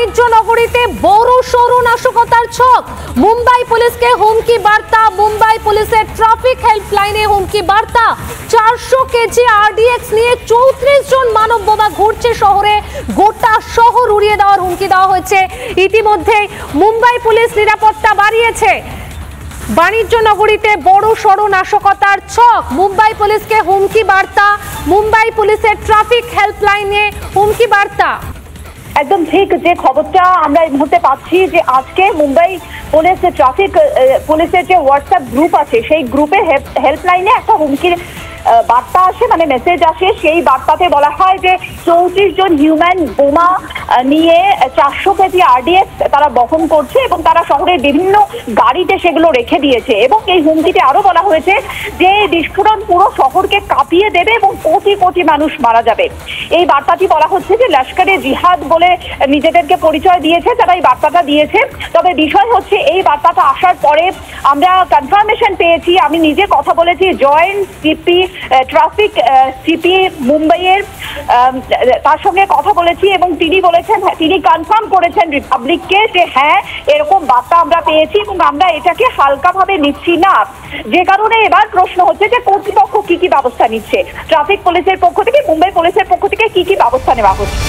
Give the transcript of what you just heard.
বাণিজ্য নগরীতে বড় সড় নাশকতার ছক। মুম্বাই পুলিশকে হুমকি বার্তা। মুম্বাই পুলিশের ট্রাফিক হেল্পলাইনে হুমকি বার্তা। 400 কেজি আরডিএক্স নিয়ে 34 জন মানব বোমা ঘুরছে শহরে। গোটা শহর উড়িয়ে দেওয়ার হুমকি দেওয়া হয়েছে। ইতিমধ্যে মুম্বাই পুলিশ নিরাপত্তা বাড়িয়েছে। বাণিজ্য নগরীতে বড় সড় নাশকতার ছক। মুম্বাই পুলিশকে হুমকি বার্তা। মুম্বাই পুলিশের ট্রাফিক হেল্পলাইনে হুমকি বার্তা। একদম ঠিক, যে খবরটা আমরা এই মুহূর্তে পাচ্ছি যে আজকে মুম্বাই পুলিশের ট্রাফিক পুলিশের যে হোয়াটসঅ্যাপ গ্রুপ আছে সেই গ্রুপে হেল্পলাইনে একটা হুমকির বার্তা আসে, মানে মেসেজ আসে। সেই বার্তাতে বলা হয় যে 34 জন হিউম্যান বোমা নিয়ে 400 কেজি আরডিএক্স তারা বহন করছে এবং তারা শহরের বিভিন্ন গাড়িতে সেগুলো রেখে দিয়েছে। এবং এই হুমকিতে আরো বলা হয়েছে যে বিস্ফোরণ পুরো শহরকে কাঁপিয়ে দেবে এবং কোটি কোটি মানুষ মারা যাবে। এই বার্তাটি বলা হচ্ছে যে লস্করে জিহাদ বলে নিজেদেরকে পরিচয় দিয়েছে যারা এই বার্তাটা দিয়েছে। তবে বিষয় হচ্ছে এই বার্তাটা আসার পরে আমরা কনফার্মেশন পেয়েছি, আমি নিজে কথা বলেছি জয়েন্ট সিপি ট্রাফিক সিপি মুম্বাইয়ের, তার সঙ্গে কথা বলেছি এবং তিনি বলেছেন, তিনি কনফার্ম করেছেন রিপাবলিককে যে হ্যাঁ এরকম বার্তা আমরা পেয়েছি এবং আমরা এটাকে হালকাভাবে নিচ্ছি না। যে কারণে এবার প্রশ্ন হচ্ছে যে কর্তৃপক্ষ কি কি ব্যবস্থা নিচ্ছে, ট্রাফিক পুলিশের পক্ষ থেকে, মুম্বাই পুলিশের পক্ষ থেকে কি কি ব্যবস্থা নেওয়া হচ্ছে।